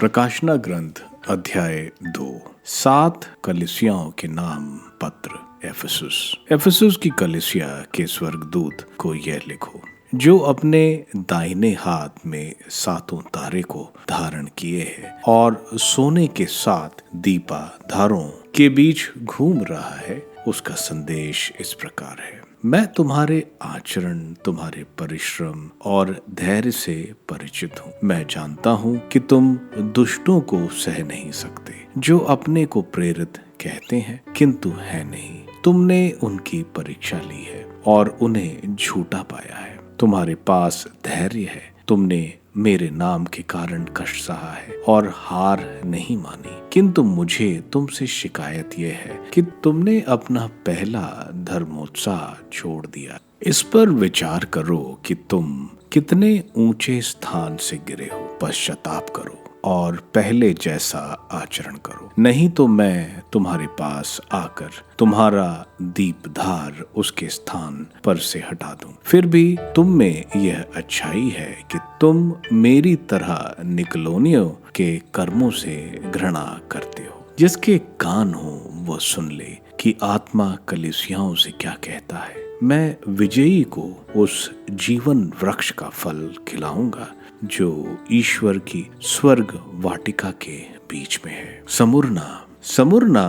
प्रकाशना ग्रंथ अध्याय 2। 7 कलीसियाओं के नाम पत्र। एफेसुस की कलीसिया के स्वर्गदूत को यह लिखो, जो अपने दाहिने हाथ में 7 तारे को धारण किए है और सोने के 7 दीपाधारों के बीच घूम रहा है। उसका संदेश इस प्रकार है। मैं तुम्हारे आचरण, तुम्हारे परिश्रम और धैर्य से परिचित हूँ। मैं जानता हूँ कि तुम दुष्टों को सह नहीं सकते, जो अपने को प्रेरित कहते हैं किंतु है नहीं। तुमने उनकी परीक्षा ली है और उन्हें झूठा पाया है। तुम्हारे पास धैर्य है। तुमने मेरे नाम के कारण कष्ट सहा है और हार नहीं मानी। किंतु मुझे तुमसे शिकायत यह है कि तुमने अपना पहला धर्मोत्साह छोड़ दिया। इस पर विचार करो कि तुम कितने ऊंचे स्थान से गिरे हो। पश्चाताप करो और पहले जैसा आचरण करो, नहीं तो मैं तुम्हारे पास आकर तुम्हारा दीपधार उसके स्थान पर से हटा दूं। फिर भी तुम में यह अच्छाई है कि तुम मेरी तरह निकलोनियों के कर्मों से घृणा करते हो। जिसके कान हो वह सुन ले कि आत्मा कलीसियाओं से क्या कहता है। मैं विजयी को उस जीवन वृक्ष का फल खिलाऊंगा जो ईश्वर की स्वर्ग वाटिका के बीच में है। समुरना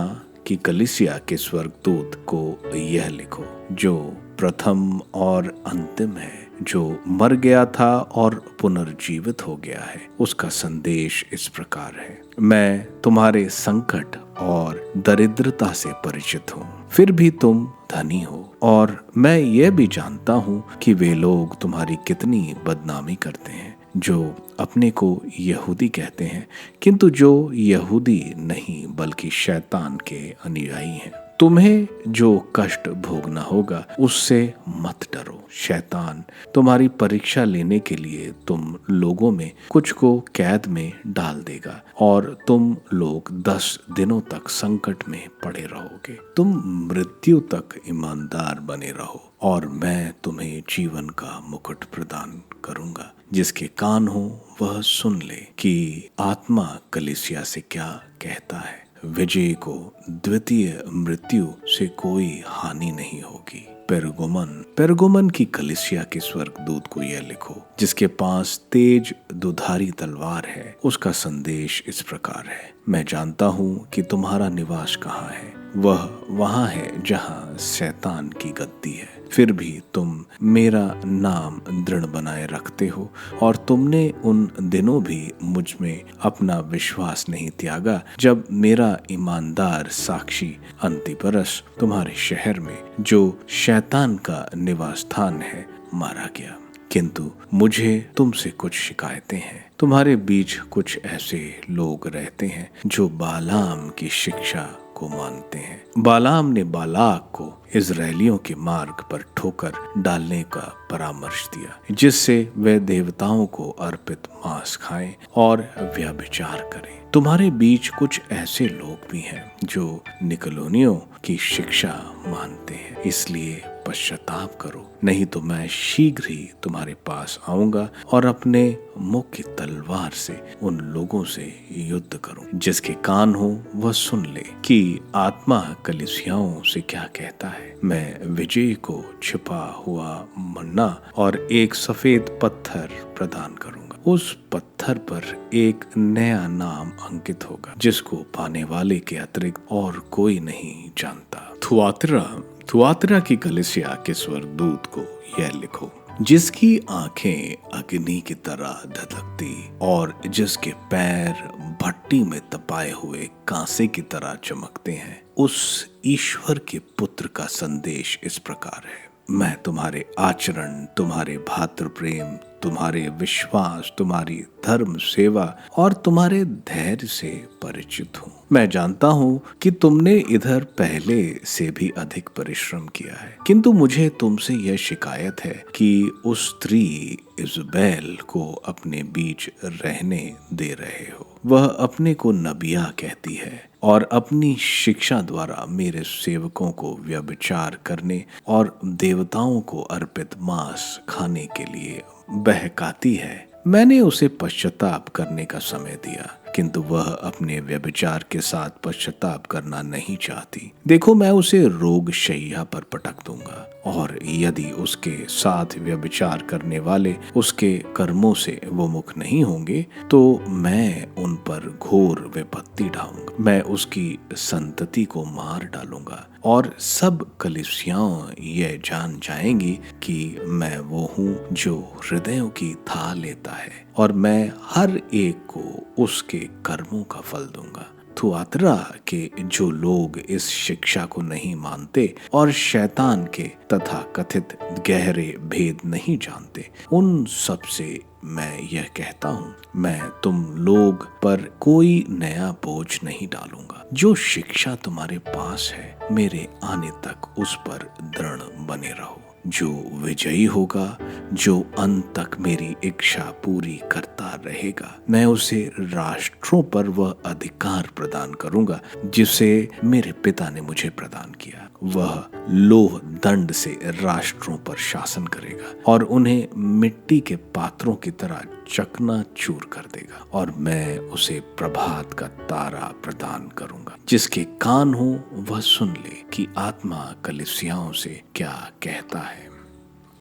की कलीसिया के स्वर्गदूत को यह लिखो, जो प्रथम और अंतिम है, जो मर गया था और पुनर्जीवित हो गया है। उसका संदेश इस प्रकार है। मैं तुम्हारे संकट और दरिद्रता से परिचित हूँ, फिर भी तुम धनी हो, और मैं यह भी जानता हूँ कि वे लोग तुम्हारी कितनी बदनामी करते हैं, जो अपने को यहूदी कहते हैं किंतु जो यहूदी नहीं बल्कि शैतान के अनुयायी हैं। तुम्हें जो कष्ट भोगना होगा उससे मत डरो। शैतान तुम्हारी परीक्षा लेने के लिए तुम लोगों में कुछ को कैद में डाल देगा और तुम लोग 10 दिनों तक संकट में पड़े रहोगे। तुम मृत्यु तक ईमानदार बने रहो और मैं तुम्हें जीवन का मुकुट प्रदान करूंगा। जिसके कान हो वह सुन ले कि आत्मा कलीसिया से क्या कहता है। विजय को द्वितीय मृत्यु से कोई हानि नहीं होगी। पेरगुमन की कलीसिया के स्वर्गदूत को यह लिखो, जिसके पास तेज दुधारी तलवार है। उसका संदेश इस प्रकार है। मैं जानता हूँ कि तुम्हारा निवास कहाँ है। वह वहाँ है जहाँ शैतान की गद्दी है। फिर भी तुम मेरा नाम दृढ़ बनाए रखते हो और तुमने उन दिनों भी मुझ में अपना विश्वास नहीं त्यागा, जब मेरा ईमानदार साक्षी अंतिपरस तुम्हारे शहर में, जो शैतान का निवास स्थान है, मारा गया। किंतु मुझे तुमसे कुछ शिकायतें हैं। तुम्हारे बीच कुछ ऐसे लोग रहते हैं जो बालाम की शिक्षा को मानते हैं। बालाम ने बालाक को इजरायलियों के मार्ग पर ठोकर डालने का परामर्श दिया, जिससे वे देवताओं को अर्पित मांस खाएं और व्यभिचार करें। तुम्हारे बीच कुछ ऐसे लोग भी हैं जो निकलोनियों की शिक्षा मानते हैं। इसलिए पश्चाताप करो, नहीं तो मैं शीघ्र ही तुम्हारे पास आऊंगा और अपने मुख की तलवार से उन लोगों से युद्ध करूं। जिसके कान हो वह सुन ले कि आत्मा कलीसियाओं से क्या कहता है। मैं विजय को छिपा हुआ मन्ना और एक सफेद पत्थर प्रदान करूंगा। उस पत्थर पर एक नया नाम अंकित होगा, जिसको पाने वाले के अतिरिक्त और कोई नहीं जानता। थुआतिरा की कलीसिया के स्वर्गदूत को यह लिखो, जिसकी आंखें अग्नि की तरह धधकती और जिसके पैर भट्टी में तपाए हुए कांसे की तरह चमकते हैं, उस ईश्वर के पुत्र का संदेश इस प्रकार है। मैं तुम्हारे आचरण, तुम्हारे भातृ प्रेम, तुम्हारे विश्वास, तुम्हारी धर्म सेवा और तुम्हारे धैर्य से परिचित हूँ। मैं जानता हूँ कि तुमने इधर पहले से भी अधिक परिश्रम किया है, किंतु मुझे तुमसे यह शिकायत है कि उस स्त्री इजबेल को अपने बीच रहने दे रहे हो। वह अपने को नबिया कहती है और अपनी शिक्षा द्वारा मेरे सेवकों को व्यभिचार करने और देवताओं को अर्पित मांस खाने के लिए बहकाती है। मैंने उसे पश्चाताप करने का समय दिया, किंतु वह अपने व्यभिचार के साथ पश्चाताप करना नहीं चाहती। देखो, मैं उसे रोग शैय्या पर पटक दूंगा, और यदि उसके साथ व्यभिचार करने वाले उसके कर्मों से वो मुख नहीं होंगे, तो मैं उन पर घोर विपत्ति ढाऊंगा। मैं उसकी संतति को मार डालूंगा, और सब कलीसियाओं यह जान जाएंगी कि मैं वो हूँ जो हृदयों की था लेता है, और मैं हर एक को उसके कर्मों का फल दूंगा। थुआतिरा के जो लोग इस शिक्षा को नहीं मानते और शैतान के तथा कथित गहरे भेद नहीं जानते, उन सब से मैं यह कहता हूँ, मैं तुम लोग पर कोई नया बोझ नहीं डालूंगा। जो शिक्षा तुम्हारे पास है, मेरे आने तक उस पर दृढ़ बने रहो। जो विजयी होगा, जो अंत तक मेरी इच्छा पूरी करता रहेगा, मैं उसे राष्ट्रों पर वह अधिकार प्रदान करूंगा जिसे मेरे पिता ने मुझे प्रदान किया। वह लोह दंड से राष्ट्रों पर शासन करेगा और उन्हें मिट्टी के पात्रों की तरह चकनाचूर कर देगा, और मैं उसे प्रभात का तारा प्रदान करूंगा। जिसके कान हो वह सुन ले कि आत्मा कलीसियाओं से क्या कहता है।